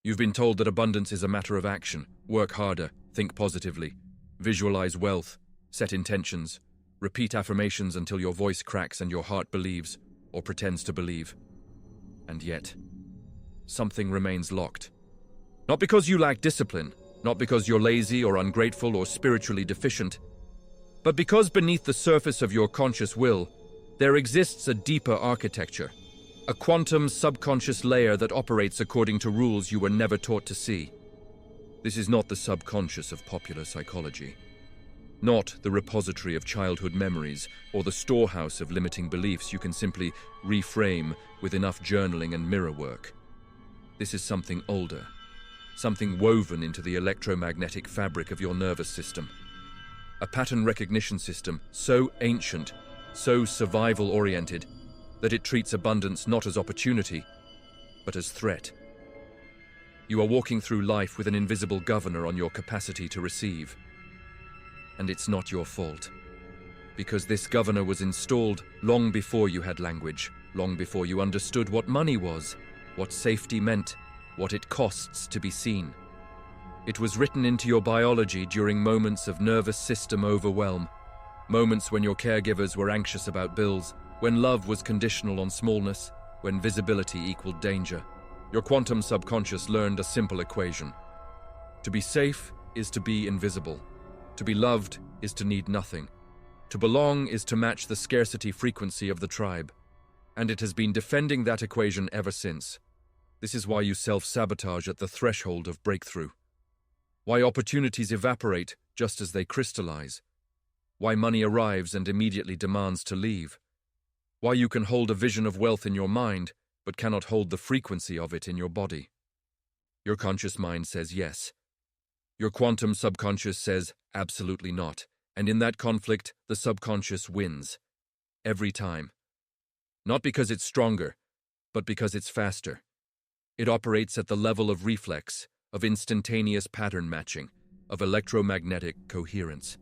You've been told that abundance is a matter of action. Work harder, think positively, visualize wealth, set intentions, repeat affirmations until your voice cracks and your heart believes, or pretends to believe. And yet, something remains locked. Not because you lack discipline, not because you're lazy or ungrateful or spiritually deficient, but because beneath the surface of your conscious will, there exists a deeper architecture, a quantum subconscious layer that operates according to rules you were never taught to see. This is not the subconscious of popular psychology, not the repository of childhood memories or the storehouse of limiting beliefs you can simply reframe with enough journaling and mirror work. This is something older, something woven into the electromagnetic fabric of your nervous system. A pattern recognition system so ancient, so survival-oriented, that it treats abundance not as opportunity, but as threat. You are walking through life with an invisible governor on your capacity to receive. And it's not your fault, because this governor was installed long before you had language, long before you understood what money was, what safety meant, what it costs to be seen. It was written into your biology during moments of nervous system overwhelm, moments when your caregivers were anxious about bills, when love was conditional on smallness, when visibility equaled danger. Your quantum subconscious learned a simple equation. To be safe is to be invisible. To be loved is to need nothing. To belong is to match the scarcity frequency of the tribe. And it has been defending that equation ever since. This is why you self-sabotage at the threshold of breakthrough. Why opportunities evaporate just as they crystallize. Why money arrives and immediately demands to leave. Why you can hold a vision of wealth in your mind, but cannot hold the frequency of it in your body. Your conscious mind says yes. Your quantum subconscious says absolutely not. And in that conflict, the subconscious wins. Every time. Not because it's stronger, but because it's faster. It operates at the level of reflex, of instantaneous pattern matching, of electromagnetic coherence.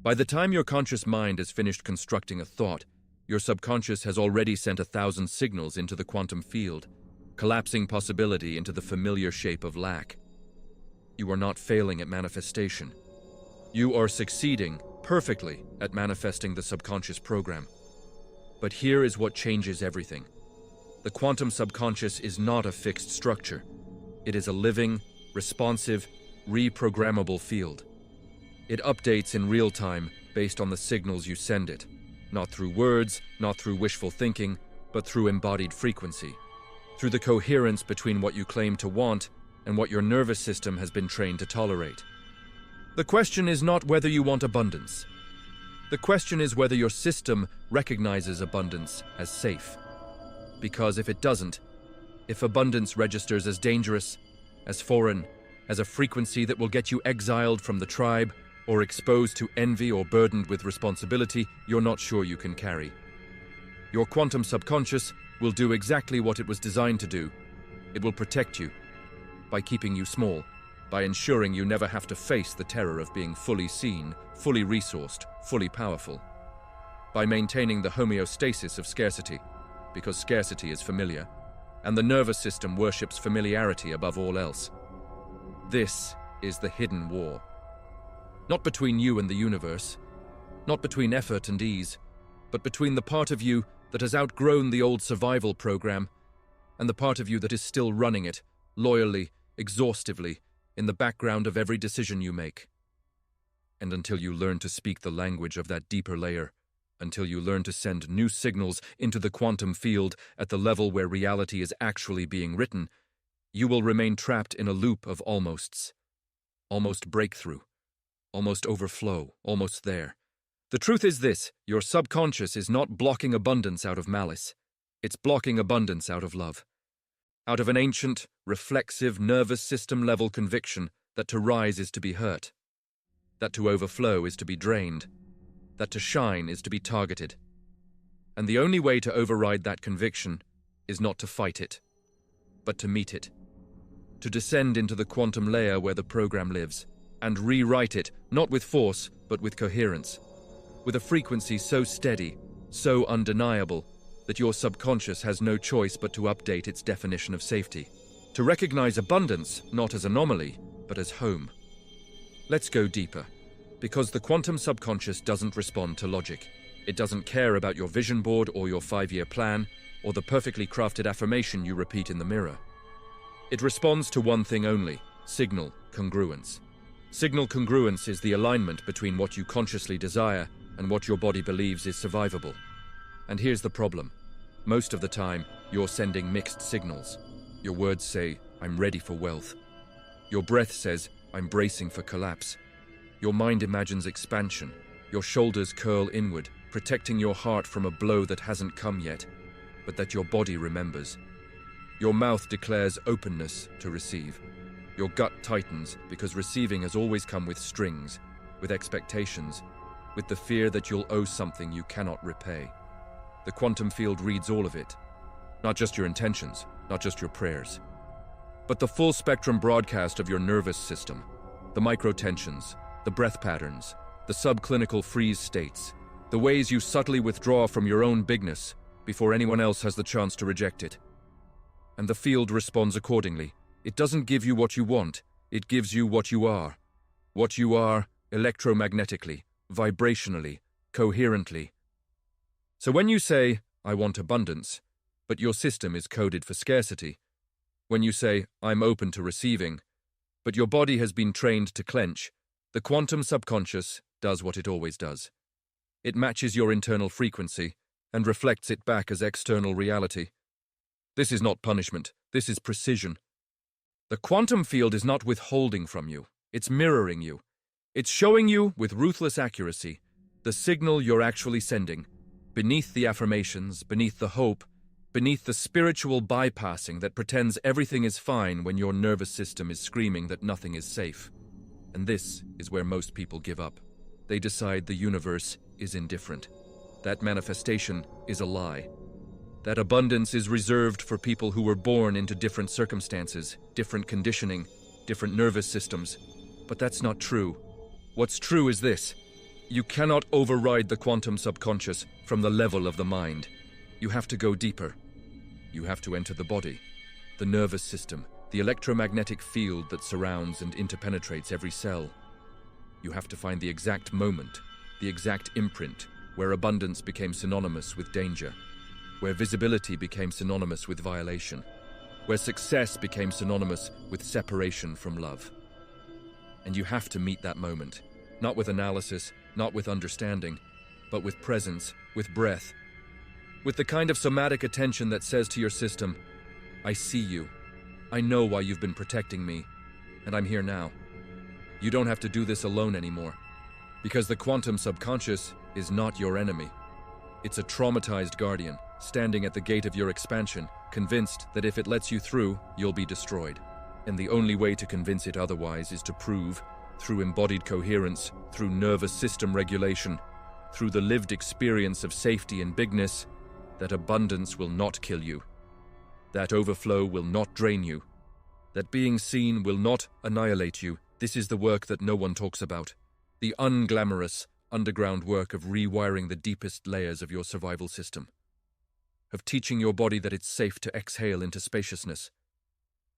By the time your conscious mind has finished constructing a thought, your subconscious has already sent 1,000 signals into the quantum field, collapsing possibility into the familiar shape of lack. You are not failing at manifestation. You are succeeding perfectly at manifesting the subconscious program. But here is what changes everything. The quantum subconscious is not a fixed structure. It is a living, responsive, reprogrammable field. It updates in real time based on the signals you send it. Not through words, not through wishful thinking, but through embodied frequency. Through the coherence between what you claim to want and what your nervous system has been trained to tolerate. The question is not whether you want abundance. The question is whether your system recognizes abundance as safe. Because if it doesn't, if abundance registers as dangerous, as foreign, as a frequency that will get you exiled from the tribe, or exposed to envy or burdened with responsibility you're not sure you can carry. Your quantum subconscious will do exactly what it was designed to do. It will protect you by keeping you small, by ensuring you never have to face the terror of being fully seen, fully resourced, fully powerful. By maintaining the homeostasis of scarcity, because scarcity is familiar, and the nervous system worships familiarity above all else. This is the hidden war. Not between you and the universe, not between effort and ease, but between the part of you that has outgrown the old survival program and the part of you that is still running it, loyally, exhaustively, in the background of every decision you make. And until you learn to speak the language of that deeper layer, until you learn to send new signals into the quantum field at the level where reality is actually being written, you will remain trapped in a loop of almosts. Almost breakthrough. Almost overflow, almost there. The truth is this, your subconscious is not blocking abundance out of malice. It's blocking abundance out of love. Out of an ancient, reflexive, nervous system-level conviction that to rise is to be hurt, that to overflow is to be drained, that to shine is to be targeted. And the only way to override that conviction is not to fight it, but to meet it, to descend into the quantum layer where the program lives, and rewrite it, not with force, but with coherence, with a frequency so steady, so undeniable, that your subconscious has no choice but to update its definition of safety. To recognize abundance not as anomaly, but as home. Let's go deeper. Because the quantum subconscious doesn't respond to logic. It doesn't care about your vision board or your 5-year plan, or the perfectly crafted affirmation you repeat in the mirror. It responds to one thing only: signal congruence. Signal congruence is the alignment between what you consciously desire and what your body believes is survivable. And here's the problem. Most of the time, you're sending mixed signals. Your words say, "I'm ready for wealth." Your breath says, "I'm bracing for collapse." Your mind imagines expansion. Your shoulders curl inward, protecting your heart from a blow that hasn't come yet, but that your body remembers. Your mouth declares openness to receive. Your gut tightens because receiving has always come with strings, with expectations, with the fear that you'll owe something you cannot repay. The quantum field reads all of it. Not just your intentions, not just your prayers, but the full spectrum broadcast of your nervous system, the microtensions, the breath patterns, the subclinical freeze states, the ways you subtly withdraw from your own bigness before anyone else has the chance to reject it. And the field responds accordingly. It doesn't give you what you want, it gives you what you are. What you are electromagnetically, vibrationally, coherently. So when you say, "I want abundance," but your system is coded for scarcity. When you say, "I'm open to receiving," but your body has been trained to clench, the quantum subconscious does what it always does. It matches your internal frequency and reflects it back as external reality. This is not punishment, this is precision. The quantum field is not withholding from you, it's mirroring you. It's showing you, with ruthless accuracy, the signal you're actually sending, beneath the affirmations, beneath the hope, beneath the spiritual bypassing that pretends everything is fine when your nervous system is screaming that nothing is safe. And this is where most people give up. They decide the universe is indifferent. That manifestation is a lie. That abundance is reserved for people who were born into different circumstances, different conditioning, different nervous systems. But that's not true. What's true is this: you cannot override the quantum subconscious from the level of the mind. You have to go deeper. You have to enter the body, the nervous system, the electromagnetic field that surrounds and interpenetrates every cell. You have to find the exact moment, the exact imprint, where abundance became synonymous with danger, where visibility became synonymous with violation, where success became synonymous with separation from love. And you have to meet that moment, not with analysis, not with understanding, but with presence, with breath, with the kind of somatic attention that says to your system, "I see you. I know why you've been protecting me, and I'm here now." You don't have to do this alone anymore, because the quantum subconscious is not your enemy. It's a traumatized guardian, standing at the gate of your expansion, convinced that if it lets you through, you'll be destroyed. And the only way to convince it otherwise is to prove, through embodied coherence, through nervous system regulation, through the lived experience of safety and bigness, that abundance will not kill you. That overflow will not drain you. That being seen will not annihilate you. This is the work that no one talks about. The unglamorous, underground work of rewiring the deepest layers of your survival system. Of teaching your body that it's safe to exhale into spaciousness.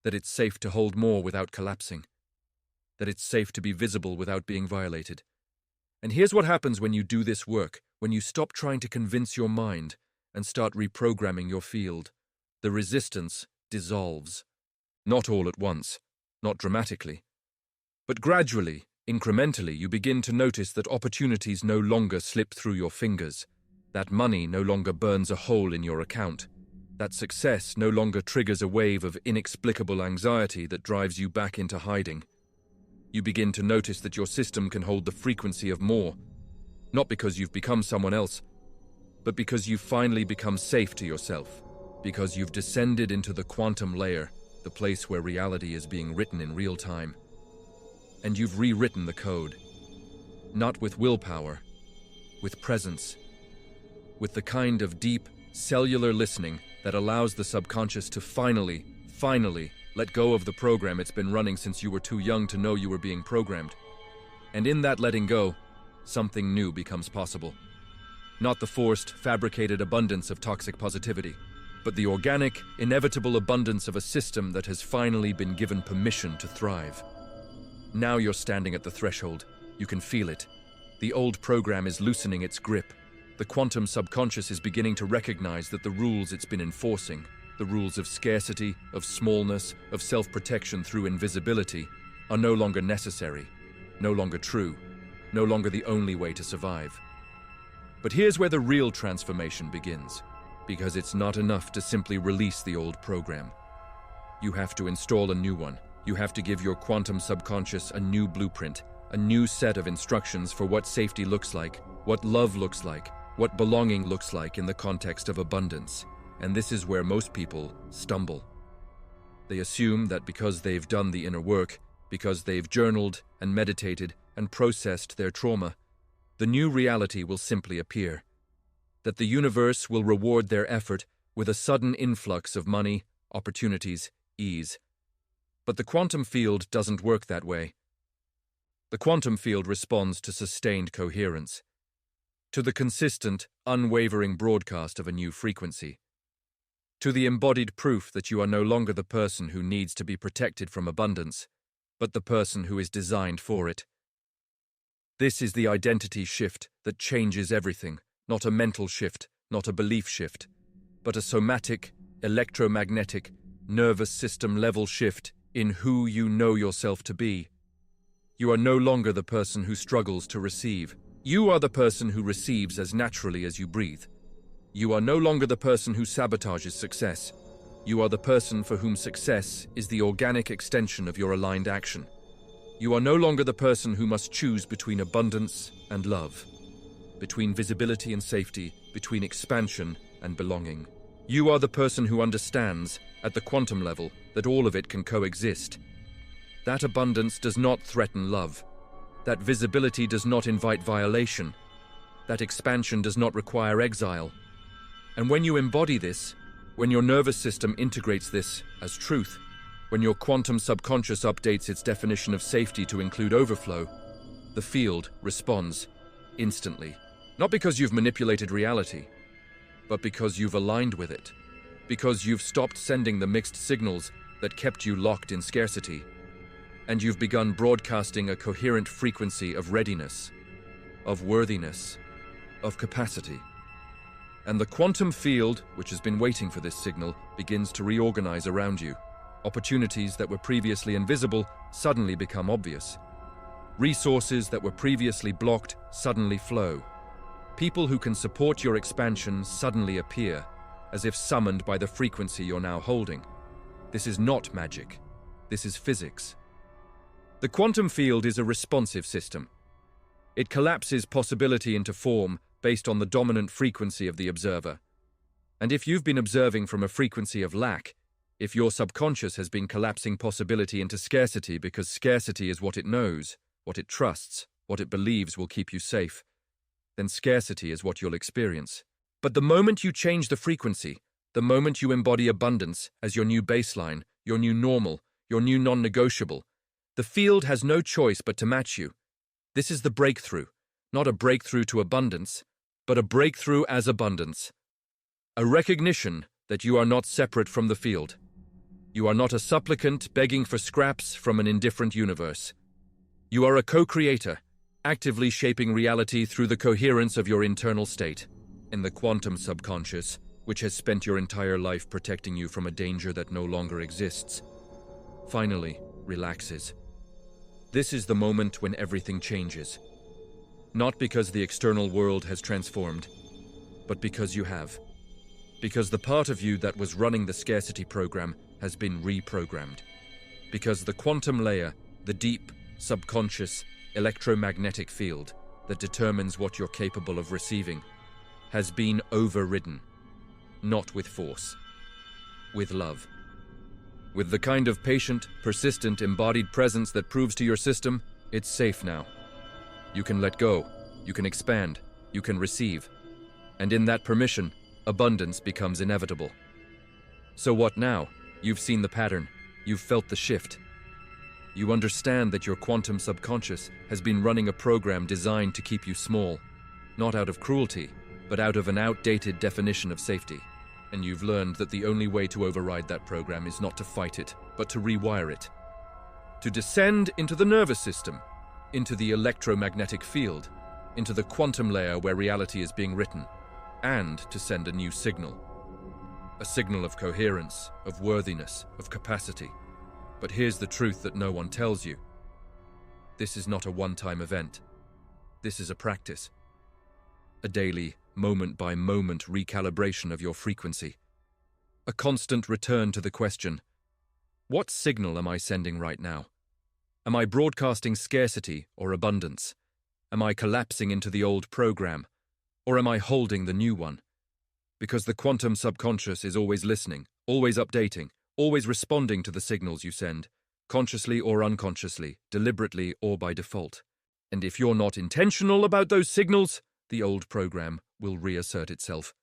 That it's safe to hold more without collapsing. That it's safe to be visible without being violated. And here's what happens when you do this work, when you stop trying to convince your mind and start reprogramming your field. The resistance dissolves. Not all at once, not dramatically, but gradually, incrementally, you begin to notice that opportunities no longer slip through your fingers, that money no longer burns a hole in your account, that success no longer triggers a wave of inexplicable anxiety that drives you back into hiding. You begin to notice that your system can hold the frequency of more, not because you've become someone else, but because you've finally become safe to yourself, because you've descended into the quantum layer, the place where reality is being written in real time. And you've rewritten the code, not with willpower, with presence, with the kind of deep, cellular listening that allows the subconscious to finally let go of the program it's been running since you were too young to know you were being programmed. And in that letting go, something new becomes possible. Not the forced, fabricated abundance of toxic positivity, but the organic, inevitable abundance of a system that has finally been given permission to thrive. Now you're standing at the threshold. You can feel it. The old program is loosening its grip. The quantum subconscious is beginning to recognize that the rules it's been enforcing, the rules of scarcity, of smallness, of self-protection through invisibility, are no longer necessary, no longer true, no longer the only way to survive. But here's where the real transformation begins, because it's not enough to simply release the old program. You have to install a new one. You have to give your quantum subconscious a new blueprint, a new set of instructions for what safety looks like, what love looks like, what belonging looks like in the context of abundance. And this is where most people stumble. They assume that because they've done the inner work, because they've journaled and meditated and processed their trauma, the new reality will simply appear. That the universe will reward their effort with a sudden influx of money, opportunities, ease. But the quantum field doesn't work that way. The quantum field responds to sustained coherence, to the consistent, unwavering broadcast of a new frequency, to the embodied proof that you are no longer the person who needs to be protected from abundance, but the person who is designed for it. This is the identity shift that changes everything, not a mental shift, not a belief shift, but a somatic, electromagnetic, nervous system level shift in who you know yourself to be. You are no longer the person who struggles to receive. You are the person who receives as naturally as you breathe. You are no longer the person who sabotages success. You are the person for whom success is the organic extension of your aligned action. You are no longer the person who must choose between abundance and love, between visibility and safety, between expansion and belonging. You are the person who understands, at the quantum level, that all of it can coexist. That abundance does not threaten love. That visibility does not invite violation. That expansion does not require exile. And when you embody this, when your nervous system integrates this as truth, when your quantum subconscious updates its definition of safety to include overflow, the field responds instantly. Not because you've manipulated reality, but because you've aligned with it. Because you've stopped sending the mixed signals that kept you locked in scarcity. And you've begun broadcasting a coherent frequency of readiness, of worthiness, of capacity. And the quantum field, which has been waiting for this signal, begins to reorganize around you. Opportunities that were previously invisible suddenly become obvious. Resources that were previously blocked suddenly flow. People who can support your expansion suddenly appear, as if summoned by the frequency you're now holding. This is not magic. This is physics. The quantum field is a responsive system. It collapses possibility into form based on the dominant frequency of the observer. And if you've been observing from a frequency of lack, if your subconscious has been collapsing possibility into scarcity because scarcity is what it knows, what it trusts, what it believes will keep you safe, then scarcity is what you'll experience. But the moment you change the frequency, the moment you embody abundance as your new baseline, your new normal, your new non-negotiable, the field has no choice but to match you. This is the breakthrough, not a breakthrough to abundance, but a breakthrough as abundance. A recognition that you are not separate from the field. You are not a supplicant begging for scraps from an indifferent universe. You are a co-creator, actively shaping reality through the coherence of your internal state. In the quantum subconscious, which has spent your entire life protecting you from a danger that no longer exists, finally relaxes. This is the moment when everything changes. Not because the external world has transformed, but because you have. Because the part of you that was running the scarcity program has been reprogrammed. Because the quantum layer, the deep, subconscious, electromagnetic field that determines what you're capable of receiving, has been overridden. Not with force, with love. With the kind of patient, persistent, embodied presence that proves to your system, it's safe now. You can let go, you can expand, you can receive. And in that permission, abundance becomes inevitable. So what now? You've seen the pattern, you've felt the shift. You understand that your quantum subconscious has been running a program designed to keep you small, not out of cruelty, but out of an outdated definition of safety. and you've learned that the only way to override that program is not to fight it, but to rewire it. To descend into the nervous system, into the electromagnetic field, into the quantum layer where reality is being written, and to send a new signal. A signal of coherence, of worthiness, of capacity. But here's the truth that no one tells you. This is not a one-time event. This is a practice. A daily, moment-by-moment recalibration of your frequency. A constant return to the question, what signal am I sending right now? Am I broadcasting scarcity or abundance? Am I collapsing into the old program? Or am I holding the new one? Because the quantum subconscious is always listening, always updating, always responding to the signals you send, consciously or unconsciously, deliberately or by default. And if you're not intentional about those signals, the old program will reassert itself.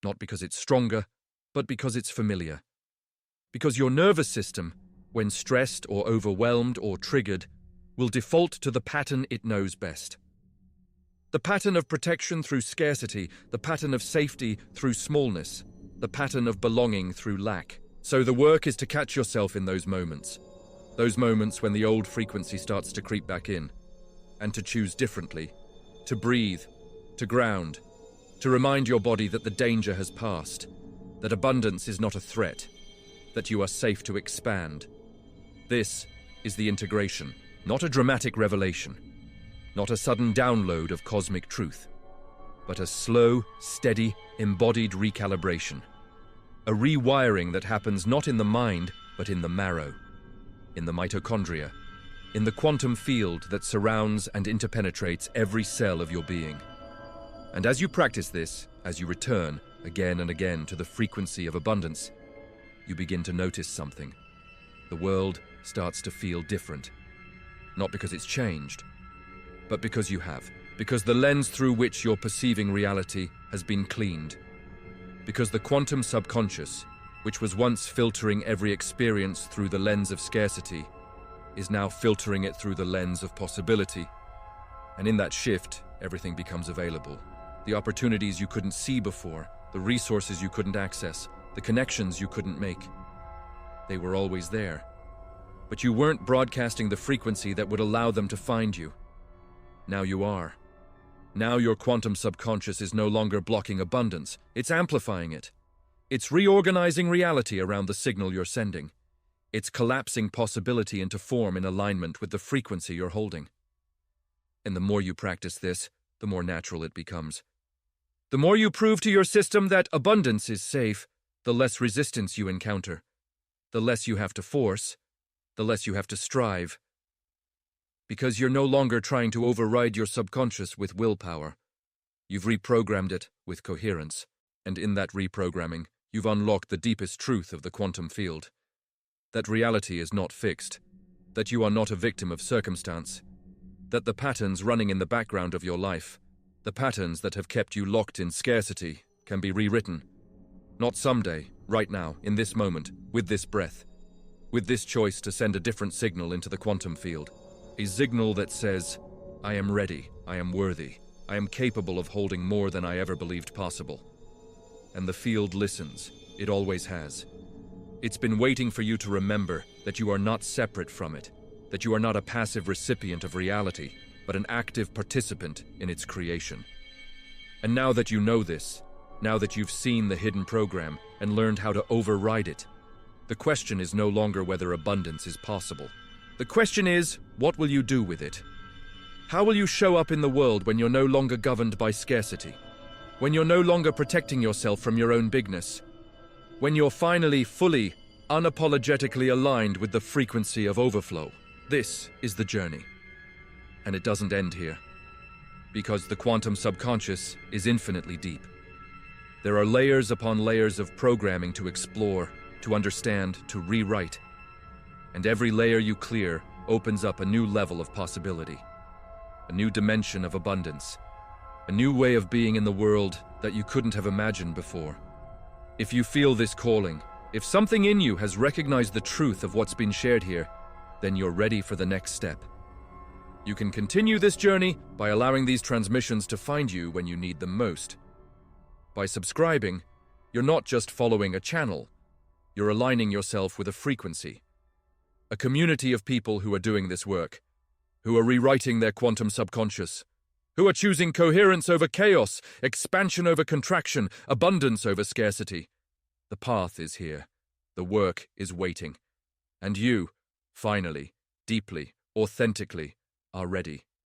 Not because it's stronger, but because it's familiar. Because your nervous system, when stressed or overwhelmed or triggered, will default to the pattern it knows best. The pattern of protection through scarcity, the pattern of safety through smallness, the pattern of belonging through lack. So the work is to catch yourself in those moments when the old frequency starts to creep back in, and to choose differently, to breathe, to ground, to remind your body that the danger has passed, that abundance is not a threat, that you are safe to expand. This is the integration, not a dramatic revelation, not a sudden download of cosmic truth, but a slow, steady, embodied recalibration. A rewiring that happens not in the mind, but in the marrow, in the mitochondria, in the quantum field that surrounds and interpenetrates every cell of your being. And as you practice this, as you return again and again to the frequency of abundance, you begin to notice something. The world starts to feel different. Not because it's changed, but because you have. Because the lens through which you're perceiving reality has been cleaned. Because the quantum subconscious, which was once filtering every experience through the lens of scarcity, is now filtering it through the lens of possibility. And in that shift, everything becomes available. The opportunities you couldn't see before, the resources you couldn't access, the connections you couldn't make. They were always there. But you weren't broadcasting the frequency that would allow them to find you. Now you are. Now your quantum subconscious is no longer blocking abundance, it's amplifying it. It's reorganizing reality around the signal you're sending. It's collapsing possibility into form in alignment with the frequency you're holding. And the more you practice this, the more natural it becomes. The more you prove to your system that abundance is safe, the less resistance you encounter. The less you have to force, the less you have to strive. Because you're no longer trying to override your subconscious with willpower. You've reprogrammed it with coherence, and in that reprogramming, you've unlocked the deepest truth of the quantum field. That reality is not fixed, that you are not a victim of circumstance, that the patterns running in the background of your life, the patterns that have kept you locked in scarcity, can be rewritten. Not someday, right now, in this moment, with this breath, with this choice to send a different signal into the quantum field. A signal that says, I am ready, I am worthy, I am capable of holding more than I ever believed possible. And the field listens, it always has. It's been waiting for you to remember that you are not separate from it, that you are not a passive recipient of reality, but an active participant in its creation. And now that you know this, now that you've seen the hidden program and learned how to override it, the question is no longer whether abundance is possible. The question is, what will you do with it? How will you show up in the world when you're no longer governed by scarcity? When you're no longer protecting yourself from your own bigness? When you're finally, fully, unapologetically aligned with the frequency of overflow? This is the journey. And it doesn't end here. Because the quantum subconscious is infinitely deep. There are layers upon layers of programming to explore, to understand, to rewrite. And every layer you clear opens up a new level of possibility, a new dimension of abundance, a new way of being in the world that you couldn't have imagined before. If you feel this calling, if something in you has recognized the truth of what's been shared here, then you're ready for the next step. You can continue this journey by allowing these transmissions to find you when you need them most. By subscribing, You're not just following a channel, you're aligning yourself with a frequency. A community of people who are doing this work, who are rewriting their quantum subconscious, who are choosing coherence over chaos, expansion over contraction, abundance over scarcity. The path is here. The work is waiting. And you, finally, deeply, authentically, are ready.